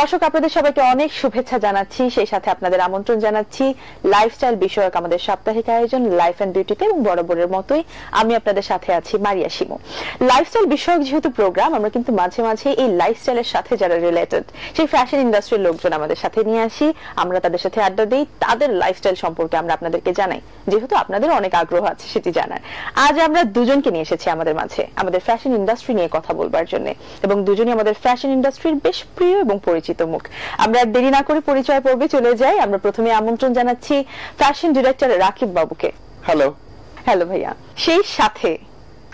দর্শক আপনাদের সবাইকে অনেক শুভেচ্ছা জানাচ্ছি, সেই সাথে আপনাদের আমন্ত্রণ জানাচ্ছি লাইফস্টাইল বিষয়ক আমাদের সাপ্তাহিক আয়োজন লাইফ এন্ড বিউটিতে, এবং বরাবরের মতোই আমি আপনাদের সাথে আছি মারিয়া শিমু। লাইফস্টাইল বিষয়ক যেহেতু প্রোগ্রাম, আমরা কিন্তু মাঝে মাঝে এই লাইফস্টাইলের সাথে যারা রিলেটেড সেই ফ্যাশন ইন্ডাস্ট্রির লোকজন আমাদের সাথে নিয়ে আসি, আমরা তাদের সাথে আড্ডা দিই, তাদের লাইফস্টাইল সম্পর্কে আমরা আপনাদেরকে জানাই, যেহেতু আপনাদের অনেক আগ্রহ আছে সেটি জানার। আজ আমরা দুজনকে নিয়ে এসেছি আমাদের মাঝে আমাদের ফ্যাশন ইন্ডাস্ট্রি নিয়ে কথা বলবার জন্য, এবং দুজনই আমাদের ফ্যাশন ইন্ডাস্ট্রির বেশ প্রিয় এবং পরিচিত মুখ। আমরা দেরি না করে পরিচয় পর্বে চলে যাই। আমরা প্রথমে আমন্ত্রণ জানাচ্ছি ফ্যাশন ডিরেক্টর রাকিব বাবুকে। হ্যালো। হ্যালো ভাইয়া। সেই সাথে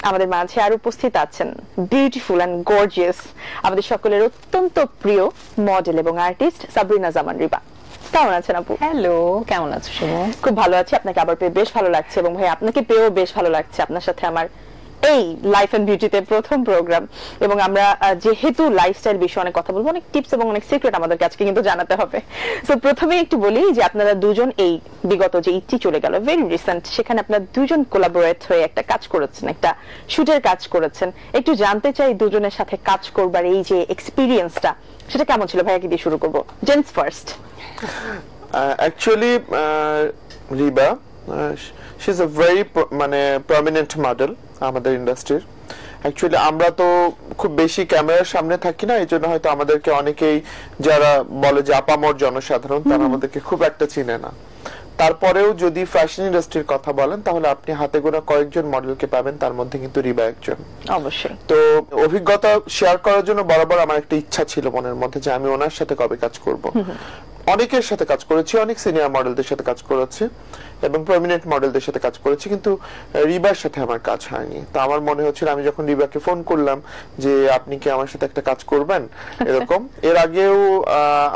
আমাদের মাঝে আর উপস্থিত আছেন বিউটিফুল এন্ড গর্জিয়াস আমাদের সকলের অত্যন্ত প্রিয় মডেল এবং আর্টিস্ট সাবরিনা জামান রিবা। কেমন আছেন আপু? হ্যালো, কেমন আছো শিমু? খুব ভালো আছি, আপনাকে আবার পেয়ে বেশ ভালো লাগছে, এবং ভাই আপনাকে পেয়েও বেশ ভালো লাগছে। আপনার সাথে আমার এই লাইফ এন্ড বিউটিতে প্রথম প্রোগ্রাম, এবং আমরা যেহেতু লাইফস্টাইল বিষয়ে অনেক কথা বলবো, অনেক টিপস এবং অনেক সিক্রেট আমাদের কাছে কিন্তু জানাতে হবে। সো প্রথমে একটু বলি যে আপনারা দুজন এই বিগত যে ইটি চলে গেল ভেরি রিসেন্ট, সেখানে আপনারা দুজন কোলাবোরেট হয়ে একটা কাজ করেছেন, একটা শুটের কাজ করেছেন। একটু জানতে চাই দুজনের সাথে কাজ করবার এই যে এক্সপিরিয়েন্সটা, সেটা কেমন ছিল? ভাইয়া কি দিয়ে শুরু করবো? Gents first. Actually Rewa she is a very prominent model আমাদের ইন্ডাস্ট্রির। অ্যাকচুয়ালি আমরা তো খুব বেশি ক্যামেরার সামনে থাকি না, এই জন্য হয়তো আমাদেরকে অনেকেই যারা বলে যে আপামর জনসাধারণ, তারা আমাদেরকে খুব একটা চিনে না। তারপরেও যদি ফ্যাশন ইন্ডাস্ট্রির কথা বলেন, তাহলে আপনি হাতে গোনা কয়েকজন মডেলকে পাবেন, তার মধ্যে কিন্তু রিবা একজন। অবশ্যই। তো অভিজ্ঞতা শেয়ার করার জন্য বরাবর আমার একটা ইচ্ছা ছিল মনের মধ্যে যে আমি ওনার সাথে কবে কাজ করব। অনেকের সাথে কাজ করেছি, অনেক সিনিয়র মডেলদের সাথে কাজ করেছি এবং প্রমিনেন্ট মডেলদের সাথে কাজ করেছি, কিন্তু রিবার সাথে আমার কাজ হয়নি। তো আমার মনে হচ্ছিল, আমি যখন রিবাকে ফোন করলাম যে আপনি কি আমার সাথে একটা কাজ করবেন এরকম। এর আগেও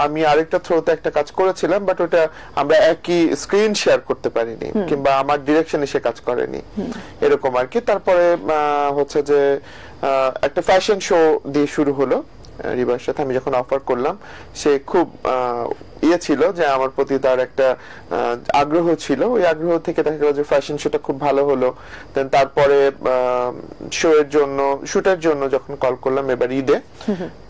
আমি আরেকটা থ্রোতে একটা কাজ করেছিলাম, বাট ওটা আমরা একই স্ক্রিন শেয়ার করতে পারিনি, কিংবা আমার ডিরেকশনে সে কাজ করেনি এরকম আর কি। তারপরে হচ্ছে যে একটা ফ্যাশন শো দিয়ে শুরু হলো রিবার সাথে। আমি যখন অফার করলাম, সে খুব ছিল যে আমার প্রতি তার একটা আগ্রহ ছিল। ওই আগ্রহ থেকে দেখা গেল যে ফ্যাশন শোটা খুব ভালো হলো। দেন তারপরে শুটের জন্য যখন কল করলাম, এবার ঈদে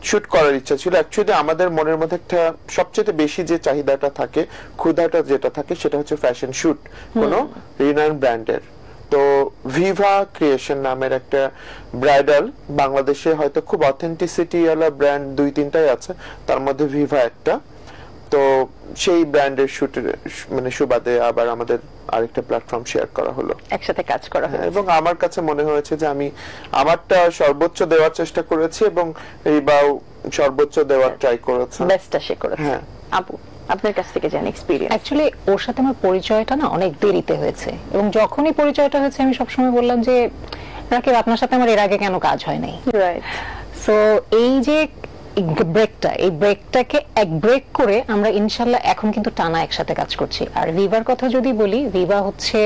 শুট করার ইচ্ছা ছিল। অ্যাকচুয়ালি আমাদের মনের মধ্যে একটা সবচেয়ে বেশি যে চাহিদাটা থাকে, ক্ষুধাটা যেটা থাকে, সেটা হচ্ছে ফ্যাশন শুট কোনো রিনাউন্ড ব্র্যান্ডের। তো ভিভা ক্রিয়েশন নামের একটা ব্রাইডাল, বাংলাদেশে হয়তো খুব অথেন্টিসিটি ওয়ালা ব্র্যান্ড 2-3টাই আছে, তার মধ্যে ভিভা একটা। তো সেই ব্র্যান্ডের শুটের সুবাদে আবার আমাদের আরেকটা প্ল্যাটফর্ম শেয়ার করা হলো, একসাথে কাজ করা হলো। এবং আমার কাছে মনে হয়েছে যে আমি আমারটা সর্বোচ্চ দেওয়ার চেষ্টা করেছি, এবং রিবাও সর্বোচ্চ দেওয়ার ট্রাই করেছে, বেস্টটা সে করেছে। হ্যাঁ আপু, আপনার কাছ থেকে জানি এক্সপেরিয়েন্স। অ্যাকচুয়ালি ওর সাথে আমার পরিচয়টা না অনেক দেরিতে হয়েছে, এবং যখনই পরিচয়টা হয়েছে আমি সবসময় বললাম যে রাকিব, আপনার সাথে আমার এর আগে কেন কাজ হয় নাই। রাইট। সো এই যে ব্রেকটাকে এক ব্রেক করে আমরা ইনশাল্লাহ এখন কিন্তু টানা একসাথে কাজ করছি। আর ভিভার কথা যদি বলি, ভিভা হচ্ছে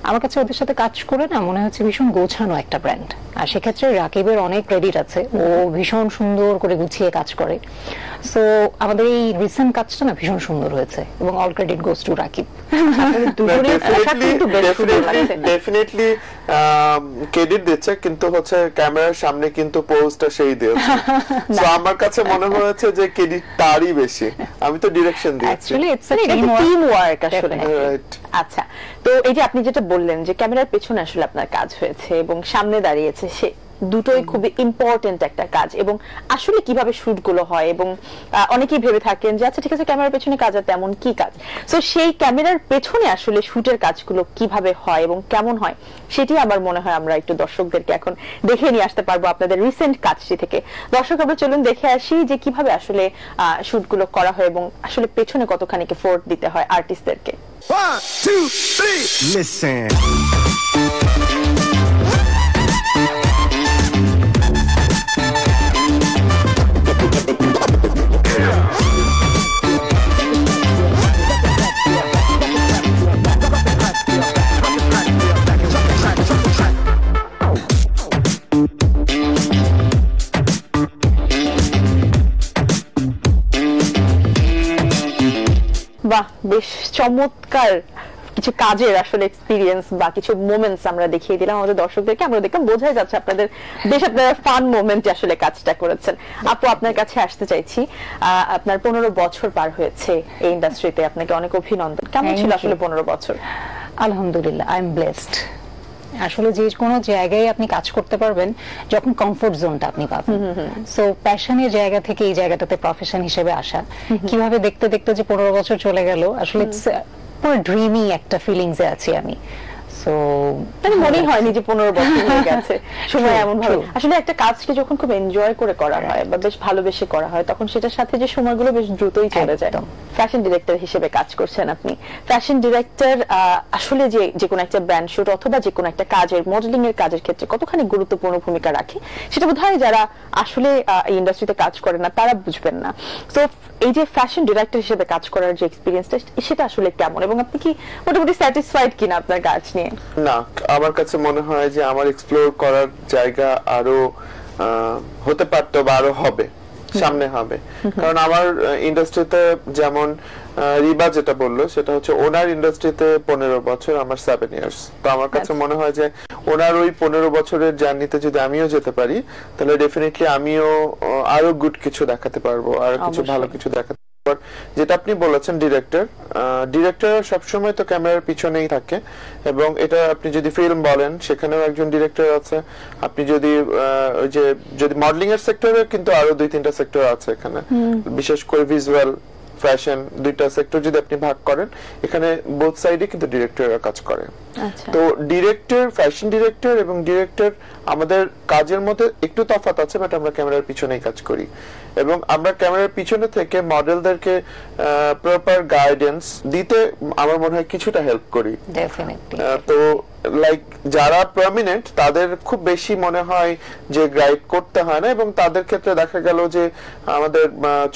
আমার কাছে ওদের সাথে কাজ করে না মনে হচ্ছে ভীষণ গোছানো একটা ব্র্যান্ড। আর সেক্ষেত্রে রাকিবের অনেক ক্রেডিট আছে, ও ভীষণ সুন্দর করে গুছিয়ে কাজ করে। সো আমাদের এই রিসেন্ট কাজটা না ভীষণ সুন্দর হয়েছে, এবং all credit goes to Rakib. Definitely credit দিচ্ছে, কিন্তু হচ্ছে ক্যামেরার সামনে কিন্তু পোজটা সেই দিয়েছে। সো আমার কাছে মনে হয়েছে যে ক্রেডিট তারই বেশি, আমি তো ডিরেকশন দিয়েছি। Actually it's a team work আসলে। রাইট। আচ্ছা, তো এই যে আপনি যেটা বললেন যে ক্যামেরার পেছনে আসলে আপনার কাজ হয়েছে এবং সামনে দাঁড়িয়েছে, সে দুটোই খুবই ইম্পর্টেন্ট একটা কাজ। এবং আসলে কিভাবে শুট গুলো হয়, এবং অনেকেই ভেবে থাকেন যে আচ্ছা ঠিক আছে, ক্যামেরার পেছনে কাজ আর তেমন কি কাজ। সো সেই ক্যামেরার পেছনে আসলে শুটের কাজগুলো কিভাবে হয় এবং কেমন হয়, সেটি আমার মনে হয় আমরা একটু দর্শকদেরকে এখন দেখে নিয়ে আসতে পারবো আপনাদের রিসেন্ট কাজটি থেকে। দর্শক, আমরা চলুন দেখে আসি যে কিভাবে আসলে শুটগুলো করা হয়, এবং আসলে পেছনে কতখানি এফোর্ট দিতে হয় আর্টিস্টদেরকে। 1, 2, 3, listen. বাহ, বেশ চমৎকার কিছু কাজের আসলে এক্সপিরিয়েন্স বা কিছু মোমেন্টস আমরা দেখিয়ে দিলাম আমাদের দর্শকদেরকে। আমরা দেখলাম বোঝাই যাচ্ছে আপনাদের বেশ আপনারা ফান মোমেন্টে আসলে কাজটা করেছেন। আপু, আপনার কাছে আসতে চাইছি, আপনার 15 বছর পার হয়েছে এই ইন্ডাস্ট্রিতে, আপনাকে অনেক অভিনন্দন। কেমন ছিল আসলে 15 বছর? আলহামদুলিল্লাহ, আই এম ব্লেসড। আসলে যে কোনো জায়গায় আপনি কাজ করতে পারবেন যখন কমফোর্ট জোনটা আপনি পাবেন। সো প্যাশনের জায়গা থেকে এই জায়গাটাতে প্রফেশন হিসেবে আসা, কিভাবে দেখতে দেখতে যে 15 বছর চলে গেল, আসলে পুরো ড্রিমি একটা ফিলিংসে আছি আমি। সো মানে মনেই হয়নি যে 15 বছর হয়ে গেছে। সময় এমন ভাবে আসলে একটা কাজকে যখন খুব এনজয় করে করা হয় বা বেশ ভালোবেসে করা হয়, তখন সেটার সাথে যে সময়গুলো বেশ দ্রুতই চলে যায়। ফ্যাশন ডিরেক্টর হিসেবে কাজ করছেন আপনি। ফ্যাশন ডিরেক্টর আসলে যে কোনো একটা ব্র্যান্ড শুট অথবা যে কোনো একটা কাজের, মডেলিং এর কাজের ক্ষেত্রে কতখানি গুরুত্বপূর্ণ ভূমিকা রাখে সেটা বোধহয় যারা আসলে এই ইন্ডাস্ট্রিতে কাজ করে না তারা বুঝবেন না। তো এই যে ফ্যাশন ডিরেক্টর হিসেবে কাজ করার যে এক্সপিরিয়েন্সটা, সেটা আসলে কেমন, এবং আপনি কি মোটামুটি স্যাটিসফাইড কিনা আপনার কাজ নিয়ে? না, আমার কাছে মনে হয় যে আমার এক্সপ্লোর করার জায়গা আরো হতে পারতো বা আরো হবে, সামনে হবে। কারণ আমার ইন্ডাস্ট্রিতে যেমন রিবা যেটা বললো সেটা হচ্ছে ওনার ইন্ডাস্ট্রিতে 15 বছর, আমার 7 ইয়ার্স। তো আমার কাছে মনে হয় যে ওনার ওই 15 বছরের জার্নিতে যদি আমিও যেতে পারি তাহলে ডেফিনেটলি আমিও আরো গুড কিছু দেখাতে পারবো, আরো কিছু ভালো কিছু দেখাতে। যেটা আপনি বলেছেন ডিরেক্টর সবসময় তো ক্যামেরার পিছনেই থাকে, এবং এটা আপনি যদি ফিল্ম বলেন সেখানেও একজন ডিরেক্টর আছে। আপনি যদি যদি মডেলিং এর সেক্টরে কিন্তু আরো 2-3টা সেক্টর আছে এখানে, বিশেষ করে ভিজুয়াল, ফ্যাশন, দুইটা সেক্টর যদি আপনি ভাগ করেন, এখানে বোথ সাইডে কিন্তু ডিরেক্টররা কাজ করে। তো ডিরেক্টর, ফ্যাশন ডিরেক্টর এবং ডিরেক্টর আমাদের কাজের মধ্যে একটু তফাৎ আছে, বাট আমরা ক্যামেরার পিছনেই কাজ করি এবং আমরা ক্যামেরার পিছনে থেকে মডেলদেরকে প্রপার গাইডেন্স দিতে আমার মনে হয় কিছুটা হেল্প করি। তো লাইক যারা প্রমিনেন্ট তাদের খুব বেশি মনে হয় যে গাইড করতে হয় না, এবং তাদের ক্ষেত্রে দেখা গেল যে আমাদের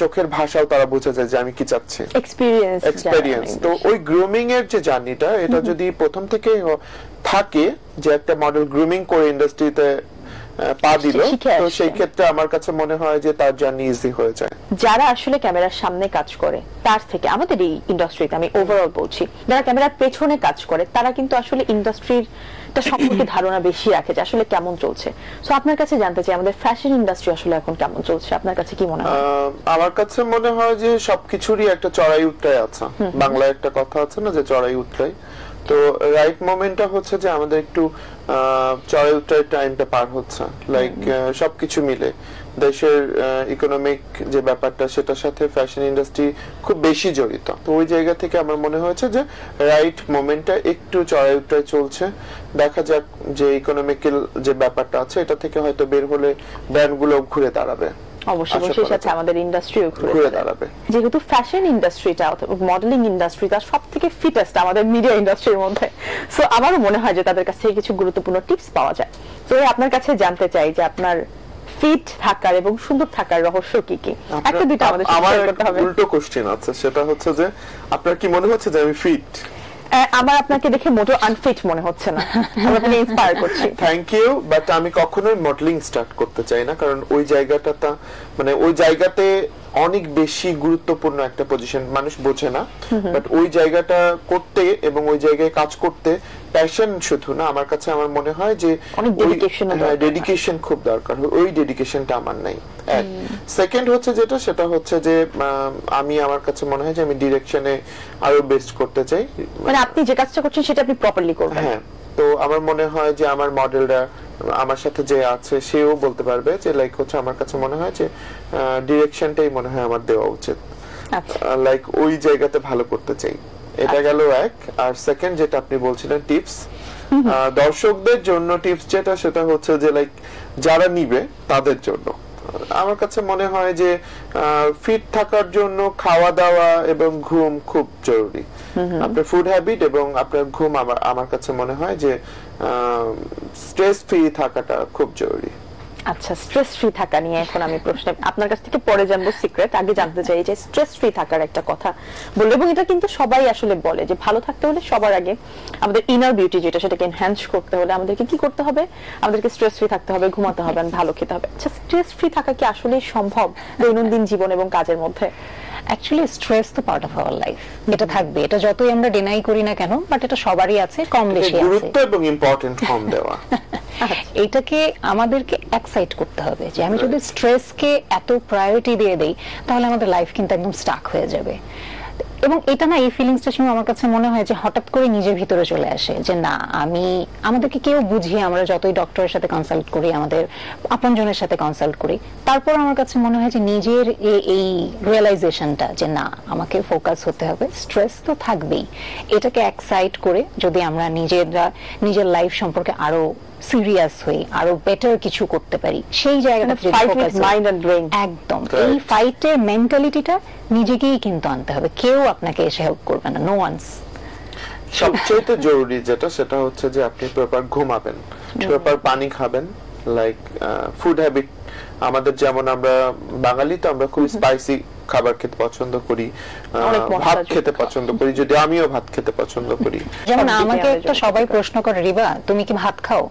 চোখের ভাষাও তারা বুঝে যায় যে আমি কি চাচ্ছি, এক্সপেরিয়েন্স। তো ওই গ্রুমিং এর যে জার্নিটা, এটা যদি প্রথম থেকে থাকে যে একটা মডেল গ্রুমিং করে ইন্ডাস্ট্রিতে পা দিল, তো সেই ক্ষেত্রে আমার কাছে মনে হয় যে তার জার্নি ইজি হয়ে যায়। যারা আসলে ক্যামেরার সামনে কাজ করে তার থেকে আমাদের এই ইন্ডাস্ট্রিতে, আমি ওভারঅল বলছি, যারা ক্যামেরার পেছনে কাজ করে তারা কিন্তু আসলে ইন্ডাস্ট্রির সম্পর্কে ধারণা বেশি রাখে যে আসলে কেমন চলছে। সো আপনার কাছে জানতে চাই আমাদের ফ্যাশন ইন্ডাস্ট্রি আসলে এখন কেমন চলছে, আপনার কাছে কি মনে হয়? আমার কাছে মনে হয় যে সবকিছুরই একটা চড়াই উতরাই আছে। বাংলায় একটা কথা আছে না যে চড়াই উতরাই। তো রাইট মোমেন্টটা হচ্ছে যে আমাদের একটু চড়াই উতরাই টাইমটা পার হচ্ছে, লাইক সবকিছু মিলে দেশের ইকোনমিক যে ব্যাপারটা সেটার সাথে ফ্যাশন ইন্ডাস্ট্রি খুব বেশি জড়িত। তো ওই জায়গা থেকে আমার মনে হয়েছে যে রাইট মোমেন্টটা একটু চড়াই উতরাই চলছে। দেখা যাক যে ইকোনমিক্যাল যে ব্যাপারটা আছে এটা থেকে হয়তো বের হলে ব্র্যান্ডগুলো ঘুরে দাঁড়াবে। অবশ্যই সেই সাথে আমাদের ইন্ডাস্ট্রিও ঘুরে দাঁড়াবে। যেহেতু ফ্যাশন ইন্ডাস্ট্রিটা, মডেলিং ইন্ডাস্ট্রিটা সবথেকে ফিটেস্ট আমাদের মিডিয়া ইন্ডাস্ট্রির মধ্যে, সো আমারও মনে হয় যে তাদের কাছ থেকে কিছু গুরুত্বপূর্ণ টিপস পাওয়া যায়। তো আপনার কাছে জানতে চাই যে আপনার ফিট থাকার এবং সুন্দর থাকার রহস্য কি কি, একটা দুটো আমাদের সাথে শেয়ার করতে হবে। উল্টো কোশ্চেন আছে, সেটা হচ্ছে যে আপনার কি মনে হচ্ছে যে আমি ফিট? আমার আপনাকে দেখে মোটেও আনফিট মনে হচ্ছে না, আমি আপনাকে ইন্সপায়ার করছি। থ্যাংক ইউ, বাট আমি কখনোই মডেলিং স্টার্ট করতে চাই না, কারণ ওই জায়গাটা মানে ওই জায়গাতে অনেক বেশি গুরুত্বপূর্ণ একটা পজিশন, মানুষ বোঝে না। বাট ওই জায়গাটা করতে এবং ওই জায়গায় কাজ করতে প্যাশন শুধু না, আমার কাছে আমার মনে হয় যে ডেডিকেশন খুব দরকার। ওই ডেডিকেশনটা আমার নাই। সেকেন্ড হচ্ছে যেটা, সেটা হচ্ছে যে আমি আমার কাছে মনে হয় যে আমি ডিরেকশনে আরো বেস্ট করতে চাই। মানে আপনি যে কাজটা করছেন সেটা আপনি প্রপারলি করবেন। হ্যাঁ, তো আমার মনে হয় যে আমার মডেলরা আমার সাথে যে আছে সেও বলতে পারবে যে লাইক হচ্ছে আমার কাছে মনে হয় যে ডিরেকশনটাই মনে হয় আমার দেওয়া উচিত, লাইক ওই জায়গাতে ভালো করতে চাই। এটা গেল এক। আর সেকেন্ড যেটা আপনি বলছিলেন টিপস, দর্শকদের জন্য টিপস যেটা, সেটা হচ্ছে যে লাইক যারা নিবে তাদের জন্য আমার কাছে মনে হয় যে ফিট থাকার জন্য খাওয়া দাওয়া এবং ঘুম খুব জরুরি। আপনার ফুড হ্যাবিট এবং আপনার ঘুম আমার কাছে মনে হয় যে স্ট্রেস ফ্রি থাকাটা খুব জরুরি। আচ্ছা, স্ট্রেস ফ্রি থাকা নিয়ে এখন আমি প্রশ্ন আপনার কাছ থেকে পরে জানবো সিক্রেট, আগে জানতে চাই যে স্ট্রেস ফ্রি থাকার একটা কথা বললে, এবং এটা কিন্তু সবাই আসলে বলে যে ভালো থাকতে হলে সবার আগে আমাদের ইনার বিউটি যেটা, সেটাকে এনহ্যান্স করতে হলে আমাদেরকে কি করতে হবে? আমাদেরকে স্ট্রেস ফ্রি থাকতে হবে, ঘুমাতে হবে, ভালো খেতে হবে। আচ্ছা, স্ট্রেস ফ্রি থাকা কি আসলে সম্ভব দৈনন্দিন জীবন এবং কাজের মধ্যে? অ্যাকচুয়ালি স্ট্রেস তো পার্ট অফ আওয়ার লাইফ, এটা থাকবে, এটা যতই আমরা ডিনাই করি না কেন, বাট এটা সবারই আছে, কম বেশি আছে। গুরুত্ব এবং ইম্পর্টেন্ট কম দেওয়া, এইটাকে আমাদেরকে এক্সাইট করতে হবে যে আমি যদি স্ট্রেসকে এত প্রায়োরিটি দিয়ে দেই তাহলে আমাদের লাইফ কিন্তু একদম স্টাক হয়ে যাবে। এবং এটা না, এই ফিলিংসটা শুনে আমার কাছে মনে হয় যে হঠাৎ করে নিজের ভিতরে চলে আসে যে না, আমাদেরকে কেউ বুঝিয়ে, আমরা যতই ডক্টরের সাথে কনসাল্ট করি, আমাদের আপনজনের সাথে কনসাল্ট করি, তারপর আমার কাছে মনে হয় যে নিজের এই রিয়েলাইজেশনটা যে না, আমাকে ফোকাস হতে হবে, স্ট্রেস তো থাকবেই, এটাকে এক্সাইট করে যদি আমরা নিজের লাইফ সম্পর্কে আরো সিরিয়াস হই, আরো বেটার কিছু করতে পারি, সেই জায়গাটা একদম এই ফাইটের মেন্টালিটিটা নিজেকেই কিন্তু আনতে হবে, কেউ আপনাকে এসে হেল্প করবে না, নো ওয়ান্স। সবচেয়ে জরুরি যেটা, সেটা হচ্ছে যে আপনি প্রপার ঘুমাবেন, প্রপার পানি খাবেন, লাইক ফুড হ্যাবিট আমাদের, যেমন আমরা বাঙালি তো আমরা খুব স্পাইসি খাবার খেতে পছন্দ করি, ভাত খেতে পছন্দ করি, যদি আমিও ভাত খেতে পছন্দ করি। যেমন আমাকে একটা সবাই প্রশ্ন করে, রিবা তুমি কি ভাত খাও?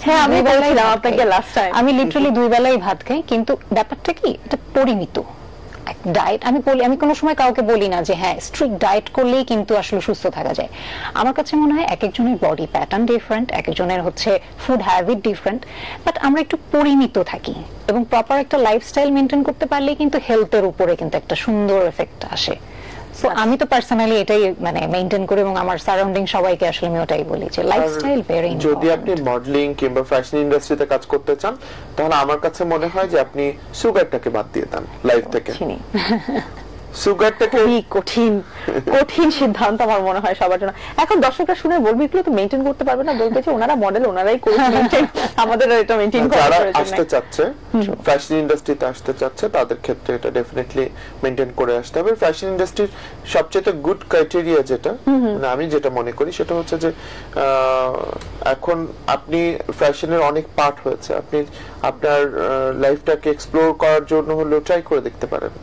হ্যাঁ, আমি বলছিলাম আপনাকে লাস্ট টাইম, আমি লিটারালি 2 বেলাই ভাত খাই, কিন্তু ব্যাপারটা কি, এটা পরিমিত ডায়েট। আমি কোনো সময় কাউকে বলি না যে হ্যাঁ স্ট্রিক্ট ডায়েট করলেই কিন্তু আসলে সুস্থ থাকা যায়। আমার কাছে মনে হয় এক একজনের বডি প্যাটার্ন ডিফারেন্ট, এক একজনের হচ্ছে ফুড হ্যাবিট ডিফারেন্ট, বাট আমরা একটু পরিমিত থাকি এবং প্রপার একটা লাইফস্টাইল মেনটেন করতে পারলে কিন্তু হেলথের উপরে কিন্তু একটা সুন্দর এফেক্ট আসে। সো আমি তো পার্সোনালি এটাই মানে মেইনটেইন করি এবং আমার সারাউন্ডিং সবাইকে আসলে আমি ওটাই বলি যে লাইফস্টাইল ভেরি ইম্পর্টেন্ট। যদি আপনি মডেলিং কিংবা ফ্যাশন ইন্ডাস্ট্রিতে কাজ করতে চান, তাহলে আমার কাছে মনে হয় যে আপনি সুগারটাকে বাদ দিয়ে দেন লাইফ থেকে। সুগারটাকে কঠিন সিদ্ধান্ত আমার মনে হয় সবার জন্য। এখন দর্শকরা শুনে বলবে এগুলো তো মেইনটেইন করতে পারবে না, বলবে যে ওনারা মডেল, ওনারাই করে মেইনটেইন, আমাদের এটা মেইনটেইন করা যারা প্রয়োজন আসতে নেই। চাচ্ছে, ফ্যাশন ইন্ডাস্ট্রিতে আসতে চাচ্ছে, তাদের ক্ষেত্রে এটা ডেফিনেটলি মেইনটেইন করে আসতে হবে। ফ্যাশন ইন্ডাস্ট্রির সবচেয়ে গুড ক্রাইটেরিয়া যেটা, মানে আমি যেটা মনে করি সেটা হচ্ছে যে এখন আপনি ফ্যাশনের অনেক পার্ট হয়েছে, আপনি আপনার লাইফটাকে এক্সপ্লোর করার জন্য হলেও ট্রাই করে দেখতে পারেন।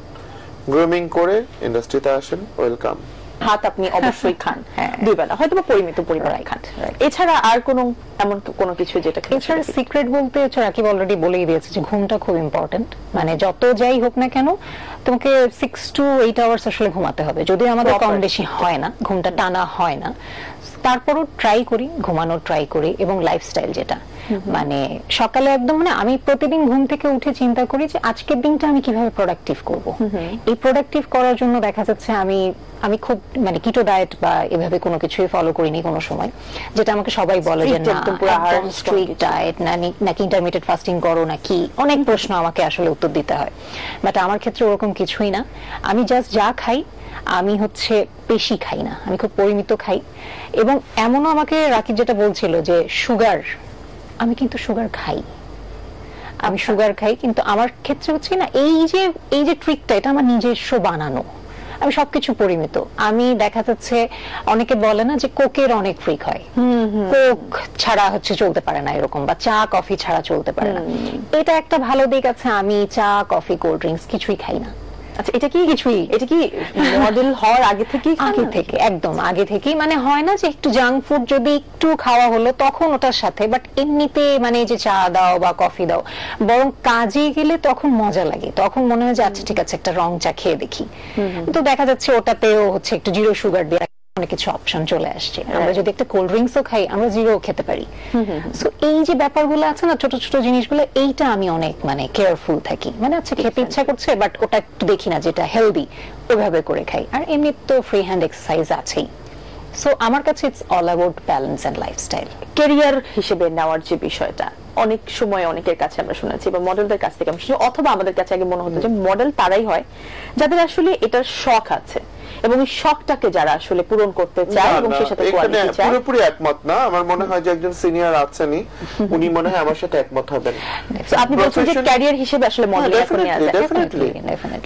গ্রুমিং করে ইন্ডাস্ট্রিতে আসেন, ওয়েলকাম। ভাত আপনি অবশ্যই খান, 2 বেলা, হয়তো বা পরিমিত পরিমাণে খান। এছাড়া আর এমন কোনো কিছু যেটা এছাড়া সিক্রেট বলতে রাকিব অলরেডি বলেই দিয়েছে যে ঘুমটা খুব ইম্পর্টেন্ট। মানে যত যাই হোক না কেন তোমাকে 6 to 8 আওয়ার্স আসলে ঘুমাতে হবে, যদি আমাদের কম বেশি হয় না, ঘুমটা টানা হয় না, তারপরও ট্রাই করি, ঘুমানোর ট্রাই করি। এবং লাইফস্টাইল যেটা, মানে সকালে একদম, মানে আমি প্রতিদিন ঘুম থেকে উঠে চিন্তা করি যে আজকের দিনটা আমি কিভাবে প্রোডাক্টিভ করব। এই প্রোডাক্টিভ করার জন্য দেখা যাচ্ছে আমি খুব মানে কিটো ডায়েট বা এভাবে কোনো কিছুই ফলো করিনি কোনো সময়, যেটা আমাকে সবাই বলে যে না একদম স্ট্রিক্ট ডায়েট নাকি ইন্টারমিডিয়েট ফাস্টিং করো নাকি, অনেক প্রশ্ন আমাকে আসলে উত্তর দিতে হয়। বাট আমার ক্ষেত্রে ওরকম কিছুই না, আমি জাস্ট যা খাই, আমি হচ্ছে বেশি খাই না, আমি খুব পরিমিত খাই। এবং এমনও আমাকে রাকিব যেটা বলছিল যে সুগার, আমি কিন্তু সুগার খাই, আমি সুগার খাই, কিন্তু আমার ক্ষেত্রে হচ্ছে না এই যে ট্রিকটা, এটা আমার নিজস্ব বানানো, আমি সবকিছু পরিমিত। আমি দেখা যাচ্ছে অনেকে বলে না যে কোকের অনেক ফ্রিক হয়, কোক ছাড়া হচ্ছে চলতে পারে না এরকম, বা চা কফি ছাড়া চলতে পারে না। এটা একটা ভালো দিক আছে, আমি চা কফি কোল্ড ড্রিঙ্কস কিছুই খাই না। আচ্ছা, এটা কি মডেল হওয়ার আগে একদম আগে থেকেই, মানে হয় না যে একটু জাঙ্ক ফুড যদি একটু খাওয়া হলো তখন ওটার সাথে, বাট এমনিতে মানে যে চা দাও বা কফি দাও, বরং কাজে গেলে তখন মজা লাগে, তখন মনে হয় যে আচ্ছা ঠিক আছে একটা রং চা খেয়ে দেখি। তো দেখা যাচ্ছে ওটাতেও হচ্ছে একটু জিরো সুগার দিয়ে অনেক কিছু অপশন চলে আসছে। আমরা যদি একটা কোল্ড ড্রিঙ্কসও খাই, আমরা জিরো খেতে পারি। সো এই যে ব্যাপারগুলো আছে না, ছোট ছোট জিনিসগুলো, এইটা আমি অনেক মানে কেয়ারফুল থাকি। মানে আচ্ছা খেতে ইচ্ছা করছে, বাট ওটা একটু দেখি না যেটা হেলদি, ওইভাবে করে খাই। আর এমনি তো ফ্রি হ্যান্ড এক্সারসাইজ আছেই। সো আমার কাছে it's all about balance and lifestyle. Career হিসেবে নেওয়ার যে বিষয়টা, অনেক সময় অনেকের কাছে আমরা শুনেছি বা মডেলদের কাছ থেকে আমরা শুনেছি, অথবা আমাদের কাছে আগে মনে হতো যে মডেল তারাই হয় যাদের আসলে এটার শখ আছে এবং এই শখটাকে যারা আসলে পূরণ করতে চায় এবং সেই সাথে কোয়ালিটি চায়। পুরোপুরি একমত না, আমার মনে হয় যে একজন সিনিয়র আছেনই, উনি মনে হয় আমার সাথে একমত হবেন। আপনি বলছেন যে ক্যারিয়ার হিসেবে আসলে মডেল এখন নেওয়া যায়, ডেফিনেটলি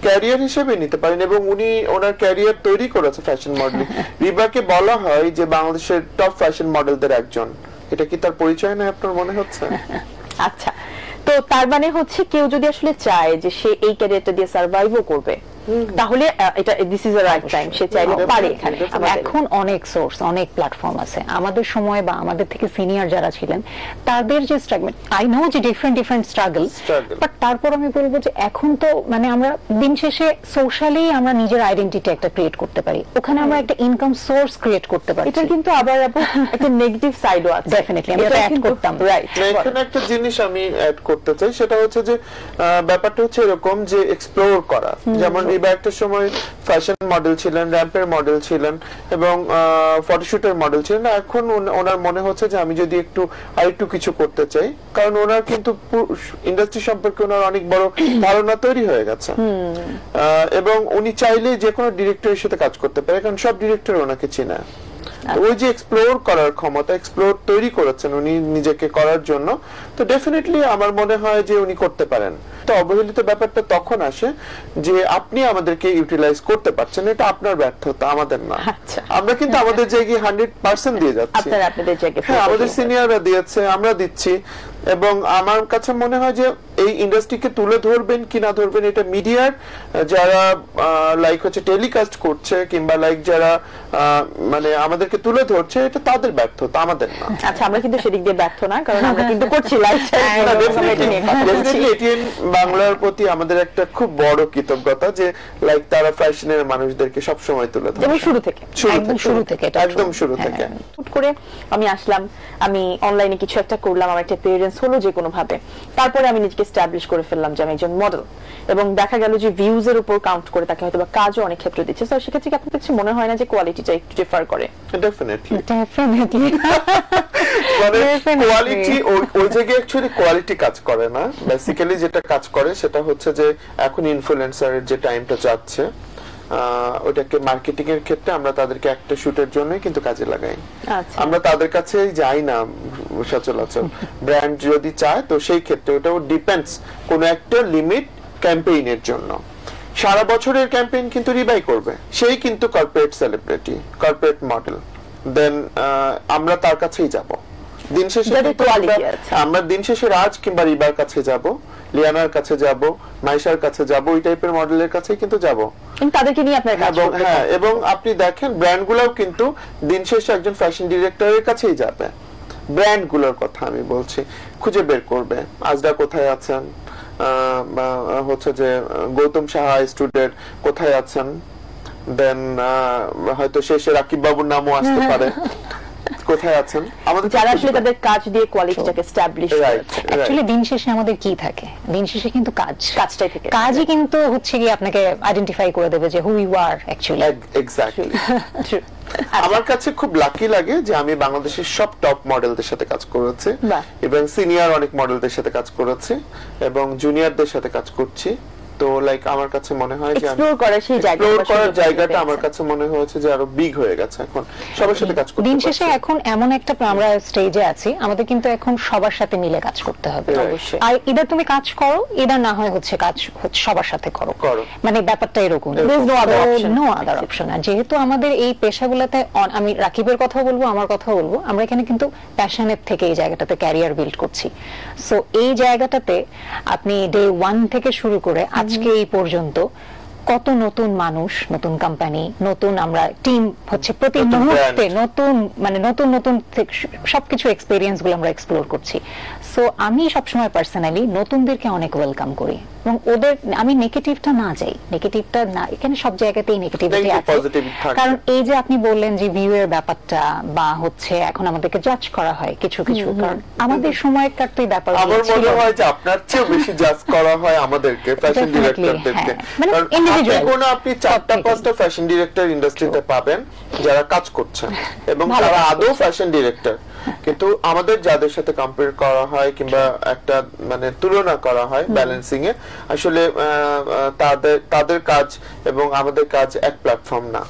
ক্যারিয়ার হিসেবে নিতে পারেন, এবং উনি ওনার ক্যারিয়ার তৈরি করেছে ফ্যাশন মডেলিং। রিবাকে বলা হয় যে বাংলাদেশের টপ ফ্যাশন মডেলদের একজন, এটা কি তার পরিচয় না আপনার মনে হচ্ছে? আচ্ছা, তো তার মানে হচ্ছে কেউ যদি আসলে চায় যে সে এই ক্যারিয়ারটা দিয়ে সার্ভাইভও করবে, তাহলে এটা this is the right time, সে চাইলে পারে এখানে আমাদের। এখন অনেক সোর্স, অনেক প্ল্যাটফর্ম আছে। আমাদের সময় বা আমাদের থেকে সিনিয়র যারা ছিলেন তাদের যে স্ট্রাগল, আই নো যে ডিফারেন্ট স্ট্রাগল, বাট তারপর আমি বলবো যে এখন তো মানে আমরা দিন শেষে সোশ্যালি আমরা নিজের আইডেন্টিটি একটা ক্রিয়েট করতে পারি, ওখানে আমরা একটা ইনকাম সোর্স ক্রিয়েট করতে পারি। এটা কিন্তু আবার একটা নেগেটিভ সাইডও আছে। ডেফিনেটলি আমি এটা অ্যাড করতাম। রাইট, এখানে একটা জিনিস আমি অ্যাড করতে চাই, সেটা হচ্ছে যে ব্যাপারটা হচ্ছে এরকম যে এক্সপ্লোর করা। যেমন রিবা একটা সময় ফ্যাশন মডেল ছিলেন, র্যাম্পের মডেল ছিলেন এবং ফটোশুটের মডেল ছিলেন। এখন ওনার মনে হচ্ছে যে আমি যদি আরেকটু কিছু করতে চাই, কারণ ওনার কিন্তু ইন্ডাস্ট্রি সম্পর্কে ওনার অনেক বড় ধারণা তৈরি হয়ে গেছে এবং উনি চাইলে যে কোনো ডিরেক্টরের সাথে কাজ করতে পারে, কারণ সব ডিরেক্টর ওনাকে চেনে। ওই যে এক্সপ্লোর করার ক্ষমতা, এক্সপ্লোর তৈরি করেছেন উনি নিজেকে করার জন্য, তো ডেফিনেটলি আমার মনে হয় যে উনি করতে পারেন। তো অবহেলিত ব্যাপারটা তখন আসে যে আপনি আমাদেরকে ইউটিলাইজ করতে পারছেন, এটা আপনার ব্যর্থতা, আমাদের না। আমরা কিন্তু আমাদের জায়গায় 100% দিয়ে যাচ্ছি। হ্যাঁ, আমাদের সিনিয়ররা দিয়েছে, আমরা দিচ্ছি। এবং আমার কাছে মনে হয় যে এই ইন্ডাস্ট্রিকে তুলে ধরবেন কি না ধরবেন, এটা মিডিয়ার যারা লাইক হচ্ছে টেলিকাস্ট করছে কিংবা লাইক যারা মানে আমাদেরকে তুলে ধরছে, এটা তাদের ব্যর্থতা, আমাদের না। আচ্ছা, আমরা কিন্তু সেদিক দিয়ে ব্যর্থ না, কারণ আমরা কিন্তু করছি লাইফস্টাইল। ডেফিনেটলি এটিএন বাংলার প্রতি আমাদের একটা খুব বড় কৃতজ্ঞতা যে লাইক তারা ফ্যাশনের মানুষদেরকে সব সময় তুলে ধরে, এবং শুরু থেকে একদম শুরু থেকে। হুট করে আমি আসলাম, আমি অনলাইনে কিছু একটা করলাম, আমার একটা এপিয়ারেন্স হলো যে কোনো ভাবে, তারপরে আমি নিজেকে এস্টাবলিশ করে ফেললাম যে আমি একজন মডেল, এবং দেখা গেল যে ভিউজ এর উপর কাউন্ট করে তাকে হয়তো বা কাজও অনেক ক্ষেত্রে দিচ্ছে। তো সেক্ষেত্রে কি আপনার কিছু মনে হয় না যে কোয়ালিটিটা একটু ডিফার করে? ডেফিনেটলি মানে কোয়ালিটি ওই জায়গায় অ্যাকচুয়ালি কোয়ালিটি কাজ করে না। বেসিক্যালি যেটা কাজ করে সেটা হচ্ছে যে এখন ইনফ্লুয়েন্সারের যে টাইমটা যাচ্ছে, ওটাকে মার্কেটিং এর ক্ষেত্রে আমরা তাদেরকে একটা শুটের জন্যই কিন্তু কাজে লাগাই। আমরা তাদের কাছে যাই না সচরাচর। ব্র্যান্ড যদি চায় তো সেই ক্ষেত্রে ওটাও ডিপেন্ডস কোন একটা লিমিট ক্যাম্পেইনের জন্য। সারা বছরের ক্যাম্পেইন কিন্তু রিবাই করবে, সেই কিন্তু কর্পোরেট সেলিব্রিটি, কর্পোরেট মডেল, দেন আমরা তার কাছেই যাব। দিন শেষে আমরা দিন শেষে রাজ কিংবা রিবার কাছে যাব, লিয়ানার কাছে যাব, মাইশার কাছে যাব, ওই টাইপের মডেলের কাছে কিন্তু যাব, তাদেরকে নিয়ে আপনার কাজ করতে। হ্যাঁ, এবং আপনি দেখেন ব্র্যান্ডগুলোও কিন্তু দিন শেষে একজন ফ্যাশন ডিরেক্টরের কাছেই যাবে। ব্র্যান্ডগুলোর কথা আমি বলছি, খুঁজে বের করবে আজরা কোথায় আছেন, হচ্ছে যে গৌতম সাহা স্টুডেন্ট কোথায় আছেন, দেন হয়তো শেষে রাকিব বাবুর নামও আসতে পারে, কোথায় আছেন আমাদের যারা আসলে তাদের কাজ দিয়ে কোয়ালিটিটাকে এস্টাবলিশ করছে। অ্যাকচুয়ালি দিন শেষে আমাদের কি থাকে? দিন শেষে কিন্তু কাজটাই থাকে। কাজই কিন্তু হচ্ছে কি আপনাকে আইডেন্টিফাই করে দেবে যে who you are actually. Exactly. আমার কাছে খুব লাকি লাগে যে আমি বাংলাদেশের সব টপ মডেলদের সাথে কাজ করেছি এবং সিনিয়র অনেক মডেলদের সাথে কাজ করেছি এবং জুনিয়রদের সাথে কাজ করছি। তো লাইক আমার কাছে মনে হয় যে এক্সপ্লোর করার জায়গাটা আমার কাছে মনে হয়েছে যে আরো বিগ হয়ে গেছে। এখন সবার সাথে কাজ করতে দিন শেষে এখন এমন একটা আমরা স্টেজে আছি, আমাদের কিন্তু এখন সবার সাথে মিলে কাজ করতে হবে। অবশ্যই। আর ইদার তুমি কাজ করো, ইদার না হয় হচ্ছে কাজ সবার সাথে করো, মানে ব্যাপারটা এরকম, নো আদার অপশন। আর যেহেতু আমাদের এই পেশাগুলোতে, আমি রাকিবের কথা বলবো, আমার কথা বলবো, আমরা এখানে কিন্তু প্যাশনের থেকে এই জায়গাটাতে ক্যারিয়ার বিল্ড করছি। সো এই জায়গাটাতে আপনি ডে 1 থেকে শুরু করে আজকে এই পর্যন্ত কত নতুন মানুষ, নতুন কোম্পানি, নতুন আমরা টিম হচ্ছে, প্রতি মুহূর্তে নতুন মানে নতুন সবকিছু এক্সপেরিয়েন্স গুলো আমরা এক্সপ্লোর করছি। সো আমি সবসময় পার্সোনালি নতুনদেরকে অনেক ওয়েলকাম করি এবং ওদের আমি নেগেটিভটা না যাই, নেগেটিভটা না, এখানে সব জায়গাতেই নেগেটিভিটি আছে। কারণ এই যে আপনি বললেন যে ভিউ এর ব্যাপারটা বা হচ্ছে এখন আমাদেরকে জাজ করা হয় কিছু কারণ আমাদের সময়কার তো এই ব্যাপার আমার মনে হয় যে আপনার চেয়ে বেশি জাজ করা হয় আমাদেরকে ফ্যাশন ডিরেক্টরদেরকে। কারণ আপনি 4-5টা ফ্যাশন ডিরেক্টর ইন্ডাস্ট্রিতে পাবেন যারা কাজ করছেন এবং তারা আদৌ ফ্যাশন ডিরেক্টর, কিন্তু আমাদের যাদের সাথে কম্পেয়ার করা হয় কিংবা একটা মানে তুলনা করা হয় ব্যালেন্সিং এ, আসলে তাদের কাজ এবং আমাদের কাজ এক প্ল্যাটফর্ম না।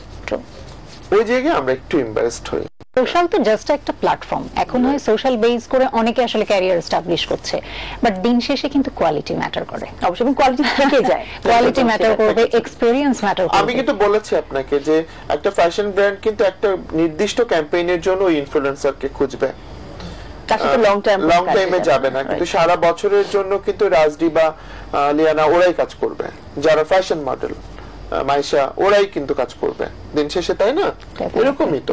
ওই জায়গায় আমরা একটু এম্বারেসড হই। সোশ্যাল তো জাস্ট একটা প্ল্যাটফর্ম, এখন হয় সোশ্যাল বেস করে অনেকে আসলে ক্যারিয়ার এস্টাবলিশ করছে, বাট দিন শেষে কিন্তু কোয়ালিটি ম্যাটার করে। অবশ্যই কোয়ালিটি থেকে যায়, কোয়ালিটি ম্যাটার করবে, এক্সপেরিয়েন্স ম্যাটার করবে। আমি কিন্তু বলেছি আপনাকে যে একটা ফ্যাশন ব্র্যান্ড কিন্তু একটা নির্দিষ্ট ক্যাম্পেইনের জন্য ওই ইনফ্লুয়েন্সারকে খুঁজবে, লং টাইমে যাবে না, কিন্তু সারা বছরের জন্য কিন্তু রাজডি বা লিয়ানা ওরাই কাজ করবে যারা ফ্যাশন মডেল। মাইশা ওরাই কিন্তু কাজ করবে দিন শেষে, তাই না? এরকমই তো।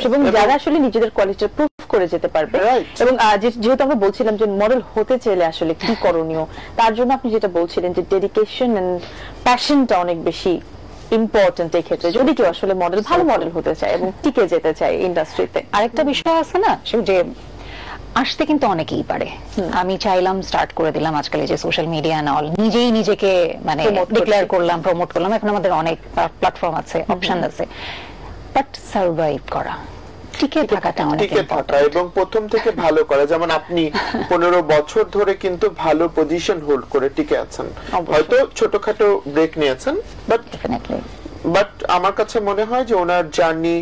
এবং যারা আসলে নিজেদের কোয়ালিটি প্রুফ করে যেতে পারবে। এবং যেহেতু আমরা বলছিলাম যে মডেল হতে চাইলে আসলে কি করণীয়, তার জন্য আপনি যেটা বলছিলেন যে ডেডিকেশন এন্ড প্যাশনটা অনেক বেশি ইম্পর্টেন্ট এই ক্ষেত্রে, যদি কেউ আসলে ভালো মডেল হতে চায় এবং টিকে যেতে চায় ইন্ডাস্ট্রিতে। আরেকটা বিষয় আছে না, যে আসতে কিন্তু অনেকেই পারে। আমি চাইলাম, স্টার্ট করে দিলাম আজকাল যে সোশ্যাল মিডিয়া না অল, নিজেই নিজেকে মানে ডিক্লেয়ার করলাম, প্রমোট করলাম, এখন আমাদের অনেক প্ল্যাটফর্ম আছে, অপশন আছে, বাট সার্ভাইভ করা, টিকে থাকাটা অনেক ইম্পর্টেন্ট। এবং প্রথম থেকে ভালো করা, যেমন আপনি 15 বছর ধরে কিন্তু ভালো পজিশন হোল্ড করে টিকে আছেন, হয়তো ছোটখাটো ব্রেক নিয়েছেন, বাট আমার কাছে মনে হয় যে ওনার জার্নি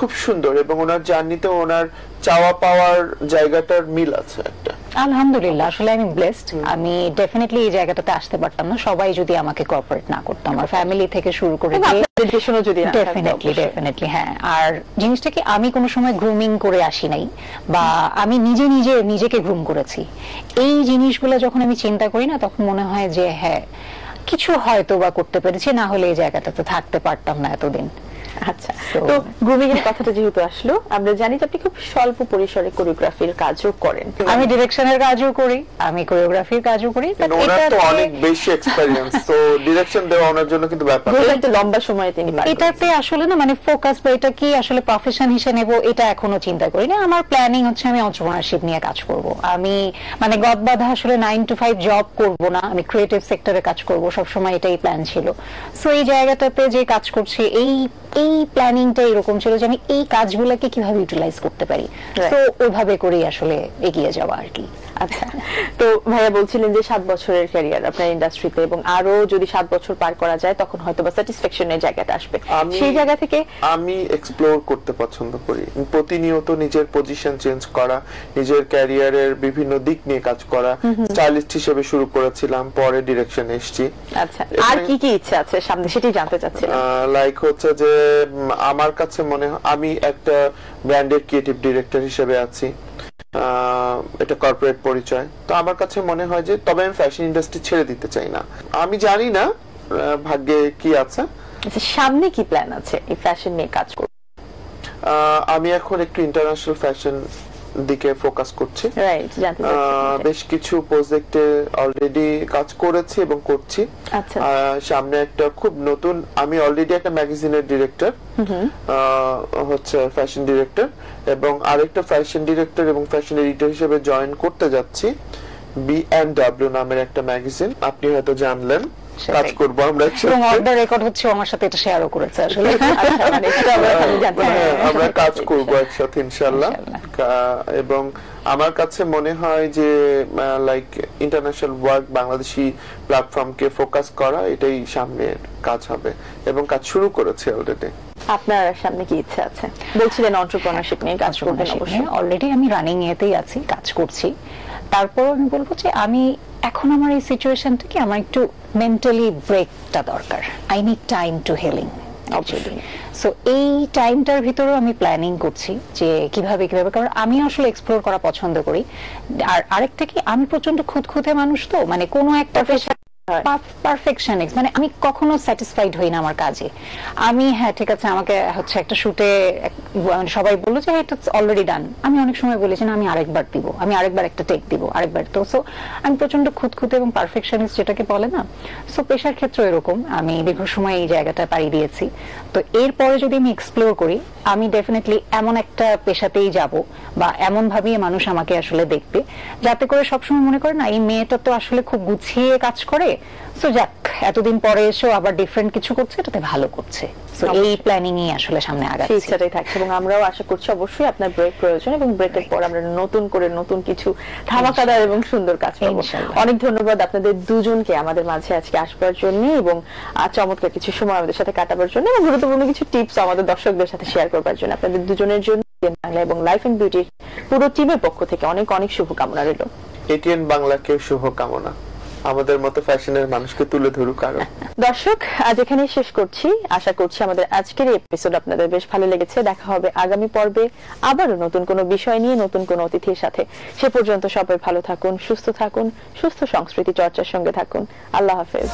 খুব সুন্দর এবং ওনার জার্নিতে ওনার চাওয়া পাওয়ার জায়গাটার মিল আছে একটা। আলহামদুলিল্লাহ, আসলে আমি ব্লেসড। আমি ডেফিনেটলি এই জায়গাটাতে আসতে পারতাম না সবাই যদি আমাকে কোঅপারেট না করতো, আমার ফ্যামিলি থেকে শুরু করে ডেফিনেটলি। হ্যাঁ, আর জিনিসটা কি, আমি কোনো সময় গ্রুমিং করে আসি নাই, বা আমি নিজেকে গ্রুম করেছি। এই জিনিসগুলো যখন আমি চিন্তা করি না, তখন মনে হয় যে হ্যাঁ, কিছু হয়তো বা করতে পেরেছি, না হলে এই জায়গাটাতে থাকতে পারতাম না এতদিন। আচ্ছা, তো গ্রুমিং এর কথাটা যেহেতু আসলো, আমরা জানি যে আপনি খুব স্বল্প পরিসরে কোরিওগ্রাফির কাজও করেন। আমি ডিরেকশনের কাজও করি, আমি কোরিওগ্রাফির কাজও করি, বাট এটা তো অনেক বেশি এক্সপেরিয়েন্স, তো ডিরেকশন দেওয়া ওনার জন্য কিন্তু ব্যাপার এটা লম্বা সময় তিনি পারেন। এটাতে আসলে না মানে ফোকাস, বা এটা কি আসলে প্রফেশন হিসেবে নেব, এটা এখনো চিন্তা করি না। আমার প্ল্যানিং হচ্ছে আমি এন্টারপ্রেনারশিপ নিয়ে কাজ করব। আমি মানে গদবাধা আসলে 9 to 5 জব করব না, আমি ক্রিয়েটিভ সেক্টরে কাজ করব, সব সময় এটাই প্ল্যান ছিল। সো এই জায়গাটাতে যে কাজ করছি, এই প্ল্যানিংটা এরকম ছিল যে আমি এই কাজগুলোকে কিভাবে ইউটিলাইজ করতে পারি, তো ওইভাবে করেই আসলে এগিয়ে যাওয়া আর কি। আচ্ছা, তো ভাইয়া বলছিলেন যে 7 বছরের ক্যারিয়ার আপনার ইন্ডাস্ট্রিতে, এবং আরো যদি 7 বছর পার করা যায় তখন হয়তো বা স্যাটিসফ্যাকশনের জায়গাটা আসবে। সেই জায়গা থেকে আমি এক্সপ্লোর করতে পছন্দ করি, প্রতিনিয়ত নিজের পজিশন চেঞ্জ করা, নিজের ক্যারিয়ারের বিভিন্ন দিক নিয়ে কাজ করা। স্টাইলিস্ট হিসেবে শুরু করেছিলাম, পরে ডিরেকশন এসেছি। আচ্ছা, আর কি কি ইচ্ছা আছে সামনে, সেটাই জানতে চাচ্ছিলাম। লাইক হচ্ছে যে আমার কাছে মনে হয় আমি একটা ব্র্যান্ডের ক্রিয়েটিভ ডিরেক্টর হিসেবে আছি, এটা কর্পোরেট পরিচয়। তো আমার কাছে মনে হয় যে তবে আমি ফ্যাশন ইন্ডাস্ট্রি ছেড়ে দিতে চাই না। আমি জানি না ভাগ্যে কি আছে। সামনে কি প্ল্যান আছে এই ফ্যাশন নিয়ে কাজ করতে? আমি এখন একটু ইন্টারন্যাশনাল ফ্যাশন দিকে ফোকাস করছি। বেশ কিছু প্রজেক্টে অলরেডি কাজ করেছি এবং করছি। সামনে একটা খুব নতুন, আমি অলরেডি একটা ম্যাগাজিনের ডিরেক্টর, হচ্ছে ফ্যাশন ডিরেক্টর, এবং আরেকটা ফ্যাশন ডিরেক্টর এবং ফ্যাশন এডিটর হিসেবে জয়েন করতে যাচ্ছি B&W নামের একটা ম্যাগাজিন। আপনি হয়তো জানলেন, কাজ করব আমরা এবং অর্ডার রেকর্ড হচ্ছে আমার সাথে, এটা শেয়ারও করেছে আসলে। আমরা কাজ করব একসাথে ইনশাআল্লাহ। এবং আমার কাছে মনে হয় যে লাইক ইন্টারন্যাশনাল ওয়ার্ক, বাংলাদেশি প্ল্যাটফর্মকে ফোকাস করা, এটাই সামনের কাজ হবে এবং কাজ শুরু করেছে অলরেডি। আপনার সামনে কি ইচ্ছা আছে? বলছিলেন এন্টারপ্রেনারশিপ নিয়ে কাজ করবেন। অবশ্যই অলরেডি আমি রানিং এতেই আছি, কাজ করছি। তারপর আমি বলবো যে আমি এখন আমার এই সিচুয়েশনটা কি, আমার একটু মেন্টালি ব্রেকটা দরকার। I need time to healing actually. So এই টাইমটার ভিতরেও আমি প্ল্যানিং করছি যে কিভাবে, কারণ আমি আসলে এক্সপ্লোর করা পছন্দ করি। আর আরেকটা কি, আমি প্রচন্ড খুঁতখুঁতে মানুষ, তো মানে কোনো একটা পারফেকশনিস্ট, মানে আমি কখনো স্যাটিসফাইড হই না আমার কাজে। আমি হ্যাঁ ঠিক আছে, আমাকে হচ্ছে একটা শুটে সবাই বললো যে এটা অলরেডি ডান, আমি অনেক সময় বলেছি না আমি আরেকবার দিব, আমি আরেকবার একটা টেক দিব, আরেকবার। তো সো আমি প্রচন্ড খুঁতখুঁতে এবং পারফেকশনিস্ট যেটাকে বলে না, সো পেশার ক্ষেত্রে এরকম। আমি দীর্ঘ সময় এই জায়গাটা পাড়ি দিয়েছি। তো এরপরে যদি আমি এক্সপ্লোর করি, আমি ডেফিনেটলি এমন একটা পেশাতেই যাব, বা এমন ভাবেই মানুষ আমাকে আসলে দেখবে, যাতে করে সবসময় মনে করে না এই মেয়েটা তো আসলে খুব গুছিয়ে কাজ করে, সো যাক এতদিন পরে এসেও আবার ডিফারেন্ট কিছু করছে, এটাতে ভালো করছে। সো এই প্ল্যানিং ই আসলে সামনে আগাচ্ছে, সেটাই থাকছে। এবং আমরাও আশা করছি অবশ্যই আপনার ব্রেক প্রয়োজন, এবং ব্রেকের পর আমরা নতুন করে নতুন কিছু ধামাকাদার এবং সুন্দর কাজ পাবো। অনেক ধন্যবাদ আপনাদের দুজনকে আমাদের মাঝে আজকে আসবার জন্য, এবং চমৎকার কিছু সময় আমাদের সাথে কাটাবার জন্য, এবং গুরুত্বপূর্ণ কিছু টিপস আমাদের দর্শকদের সাথে শেয়ার করবার জন্য। আপনাদের দুজনের জন্য বাংলা এবং লাইফ এন্ড বিউটির পুরো টিমের পক্ষ থেকে অনেক অনেক শুভকামনা রইল। এটিএন বাংলাকে শুভকামনা, আমাদের মতো ফ্যাশনের মানুষকে তুলে ধরুক আরো। দর্শক, আজ এখানেই শেষ করছি। আশা করছি আমাদের আজকের এপিসোড আপনাদের বেশ ভালো লেগেছে। দেখা হবে আগামী পর্বে আবারও নতুন কোনো বিষয় নিয়ে, নতুন কোনো অতিথির সাথে। সে পর্যন্ত সবাই ভালো থাকুন, সুস্থ থাকুন, সুস্থ সংস্কৃতি চর্চার সঙ্গে থাকুন। আল্লাহ হাফেজ।